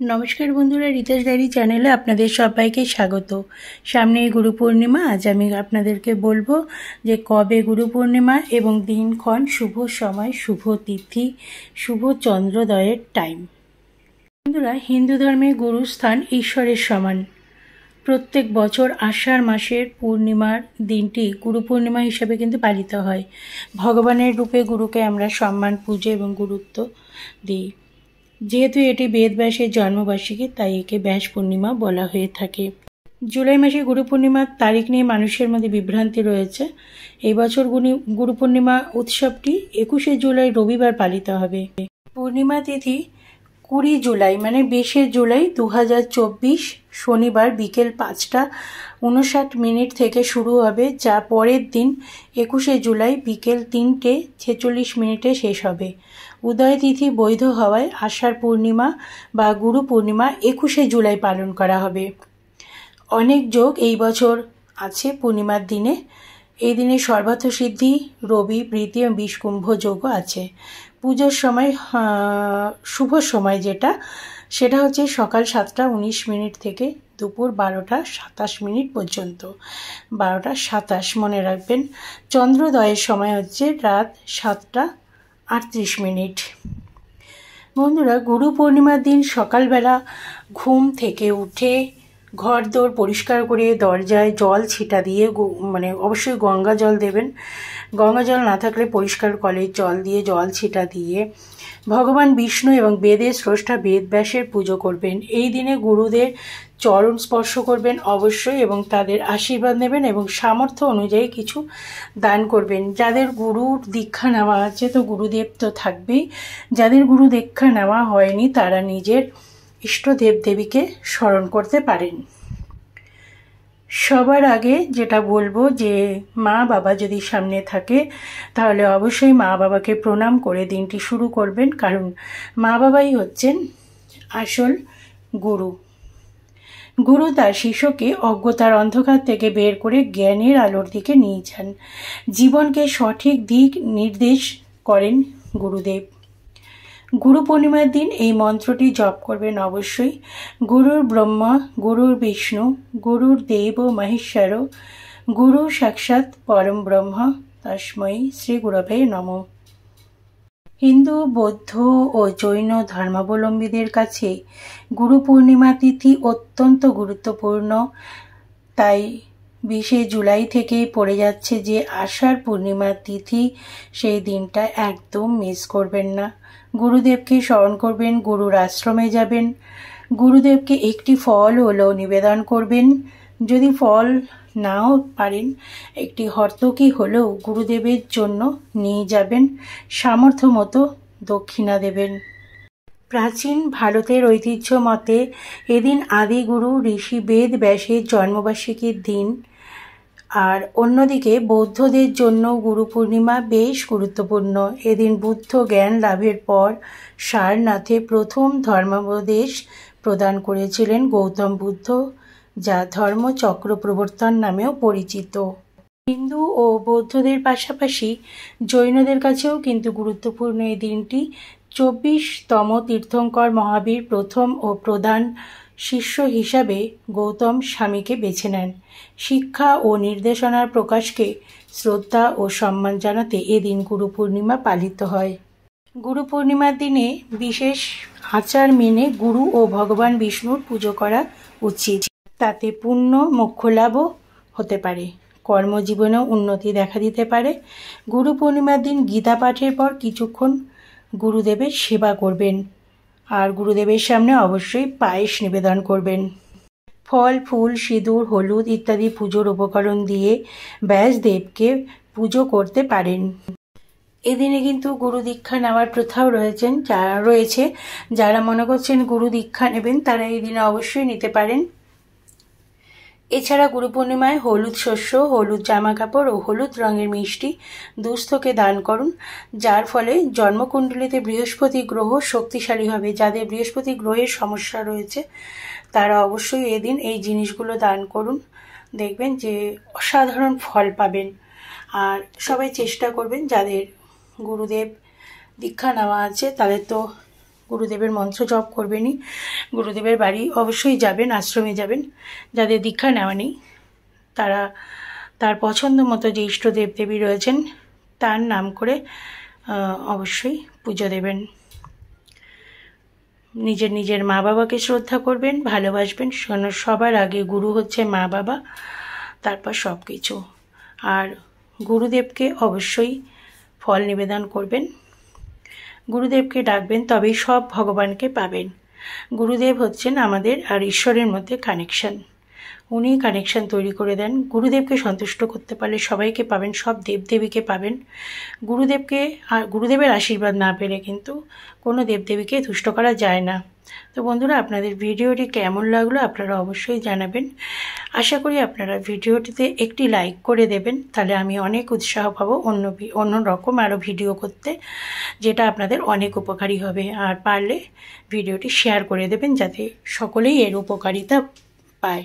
নমস্কার বন্ধুরা, রিতাস ডায়েরি চ্যানেলে আপনাদের সবাইকে স্বাগত। সামনে গুরু পূর্ণিমা। আজ আমি আপনাদেরকে বলবো যে কবে গুরু পূর্ণিমা এবং দিনক্ষণ, শুভ সময়, শুভ তিথি, শুভ চন্দ্রোদয়ের টাইম। বন্ধুরা, হিন্দু ধর্মে গুরুস্থান ঈশ্বরের সমান। প্রত্যেক বছর আষাঢ় মাসের পূর্ণিমার দিনটি গুরু পূর্ণিমা হিসেবে কিন্তু পালিত হয়। ভগবানের রূপে গুরুকে আমরা সম্মান, পুজো এবং গুরুত্ব দিই। যেহেতু এটি বেদব্যাসের জন্মবার্ষিকী, তাই একে ব্যাস পূর্ণিমা বলা হয়ে থাকে। জুলাই মাসে গুরু পূর্ণিমার তারিখ নিয়ে মানুষের মধ্যে বিভ্রান্তি রয়েছে। এই বছর গুরু পূর্ণিমা উৎসবটি 21শে জুলাই রবিবার পালিত হবে। পূর্ণিমা তিথি 20 জুলাই মানে 20শে জুলাই 2024 শনিবার বিকেল 5:59 থেকে শুরু হবে, যা পরের দিন 21শে জুলাই বিকেল 3:46 শেষ হবে। উদয় তিথি বৈধ হওয়ায় আষাঢ় পূর্ণিমা বা গুরু পূর্ণিমা 21শে জুলাই পালন করা হবে। অনেক যোগ এই বছর আছে পূর্ণিমার দিনে। এই দিনে সর্বার্থ সিদ্ধি, রবি, প্রীতি এবং বিষকুম্ভ যোগও আছে। পুজোর সময় শুভ সময় সেটা হচ্ছে সকাল 7:19 থেকে দুপুর 12:27 পর্যন্ত। 12:27 মনে রাখবেন। চন্দ্রোদয়ের সময় হচ্ছে রাত 7:38। বন্ধুরা, গুরু পূর্ণিমার দিন সকালবেলা ঘুম থেকে উঠে ঘরদোর পরিষ্কার করে দরজায় জল ছিটা দিয়ে, অবশ্যই গঙ্গা জল দেবেন। গঙ্গা জল না থাকলে পরিষ্কার কলের জল দিয়ে জল ছিটা দিয়ে ভগবান বিষ্ণু এবং বেদের স্রষ্টা বেদব্যাসের পুজো করবেন। এই দিনে গুরুদের চরণ স্পর্শ করবেন অবশ্যই এবং তাদের আশীর্বাদ নেবেন এবং সামর্থ্য অনুযায়ী কিছু দান করবেন। যাদের গুরুর দীক্ষা নেওয়া আছে, তো গুরুদেব তো থাকবেই। যাদের গুরু দীক্ষা নেওয়া হয়নি, তারা নিজের ইষ্ট দেবদেবীকে স্মরণ করতে পারেন। সবার আগে যেটা বলবো যে মা বাবা যদি সামনে থাকে, তাহলে অবশ্যই মা বাবাকে প্রণাম করে দিনটি শুরু করবেন, কারণ মা বাবাই হচ্ছেন আসল গুরু। গুরু তার শিষ্যকে অজ্ঞতার অন্ধকার থেকে বের করে জ্ঞানের আলোর দিকে নিয়ে যান। জীবনকে সঠিক দিক নির্দেশ করেন গুরুদেব। গুরু পূর্ণিমার দিন এই মন্ত্রটি জপ করবেন অবশ্যই। গুরুর ব্রহ্মা, গুরুর বিষ্ণু, গুরুর দেব মহেশ্বর, গুরু সাক্ষাৎ পরম ব্রহ্ম, তস্मै শ্রী গুরবে নমঃ। হিন্দু, বৌদ্ধ ও জৈন ধর্মাবলম্বীদের কাছে গুরু পূর্ণিমা তিথি অত্যন্ত গুরুত্বপূর্ণ। তাই 20শে জুলাই থেকেই পড়ে যাচ্ছে যে আষাঢ় পূর্ণিমার তিথি। সেই দিনটা একদম মিস করবেন না। গুরুদেবকে স্মরণ করবেন, গুরুর আশ্রমে যাবেন, গুরুদেবকে একটি ফল হলেও নিবেদন করবেন। যদি ফল নাও পারেন, একটি হর্তকি হলেও গুরুদেবের জন্য নিয়ে যাবেন। সামর্থ্য মতো দক্ষিণা দেবেন। প্রাচীন ভারতের ঐতিহ্য মতে এদিন আদিগুরু ঋষি বেদ ব্যাসের জন্মবার্ষিকীর দিন। আর অন্যদিকে বৌদ্ধদের জন্য গুরু পূর্ণিমা বেশ গুরুত্বপূর্ণ। এদিন বুদ্ধ জ্ঞান লাভের পর সারনাথে প্রথম ধর্মোপদেশ প্রদান করেছিলেন গৌতম বুদ্ধ, যা ধর্মচক্র প্রবর্তন নামেও পরিচিত। হিন্দু ও বৌদ্ধদের পাশাপাশি জৈনদের কাছেও কিন্তু গুরুত্বপূর্ণ এই দিনটি। 24তম তীর্থঙ্কর মহাবীর প্রথম ও প্রধান শিষ্য হিসাবে গৌতম স্বামীকে বেছে নেন। শিক্ষা ও নির্দেশনার প্রকাশকে শ্রদ্ধা ও সম্মান জানাতে এদিন গুরু পূর্ণিমা পালিত হয়। গুরু পূর্ণিমার দিনে বিশেষ আচার মেনে গুরু ও ভগবান বিষ্ণুর পুজো করা উচিত। তাতে পুণ্য মোক্ষলাভও হতে পারে, কর্মজীবনেও উন্নতি দেখা দিতে পারে। গুরু পূর্ণিমার দিন গীতা পাঠের পর কিছুক্ষণ গুরুদেবের সেবা করবেন আর গুরুদেবের সামনে অবশ্যই পায়েস নিবেদন করবেন। ফল, ফুল, সিঁদুর, হলুদ ইত্যাদি পুজোর উপকরণ দিয়ে ব্যাসদেবকে পুজো করতে পারেন। এদিনে কিন্তু গুরু দীক্ষা নেওয়ার প্রথাও রয়েছে। যারা মনে করছেন গুরু দীক্ষা নেবেন, তারা এই দিনে অবশ্যই নিতে পারেন। এছাড়া গুরু পূর্ণিমায় হলুদ শস্য, হলুদ জামা কাপড় ও হলুদ রঙের মিষ্টি দুস্থকে দান করুন, যার ফলে জন্মকুণ্ডলিতে বৃহস্পতি গ্রহ শক্তিশালী হবে। যাদের বৃহস্পতি গ্রহের সমস্যা রয়েছে, তারা অবশ্যই এদিন এই জিনিসগুলো দান করুন, দেখবেন যে অসাধারণ ফল পাবেন। আর সবাই চেষ্টা করবেন, যাদের গুরুদেব দীক্ষা নেওয়া আছে তাদের তো গুরুদেবের মন্ত্র জপ করবেনই। গুরুদেবের বাড়ি অবশ্যই যাবেন, আশ্রমে যাবেন। যাদের দীক্ষা নেওয়া নেই তারা তার পছন্দ মতো যে ইষ্ট দেবদেবী রয়েছেন তার নাম করে অবশ্যই পুজো দেবেন। নিজের নিজের মা বাবাকে শ্রদ্ধা করবেন, ভালোবাসবেন। সবার আগে গুরু হচ্ছে মা বাবা, তারপর সব কিছু। আর গুরুদেবকে অবশ্যই ফল নিবেদন করবেন, গুরুদেবকে ডাকবেন, তবেই সব ভগবানকে পাবেন। গুরুদেব হচ্ছেন আমাদের আর ঈশ্বরের মধ্যে কানেকশন। উনি কানেকশন তৈরি করে দেন। গুরুদেবকে সন্তুষ্ট করতে পারলে সবাইকে পাবেন, সব দেবদেবীকে পাবেন। গুরুদেবের আশীর্বাদ না পেলে কিন্তু কোনো দেবদেবীকে তুষ্ট করা যায় না। তো বন্ধুরা, আপনাদের ভিডিওটি কেমন লাগলো আপনারা অবশ্যই জানাবেন। আশা করি আপনারা ভিডিওটিতে একটি লাইক করে দেবেন, তাহলে আমি অনেক উৎসাহ পাবো অন্য রকম আরও ভিডিও করতে, যেটা আপনাদের অনেক উপকারী হবে। আর পারলে ভিডিওটি শেয়ার করে দেবেন যাতে সকলেই এর উপকারিতা পায়।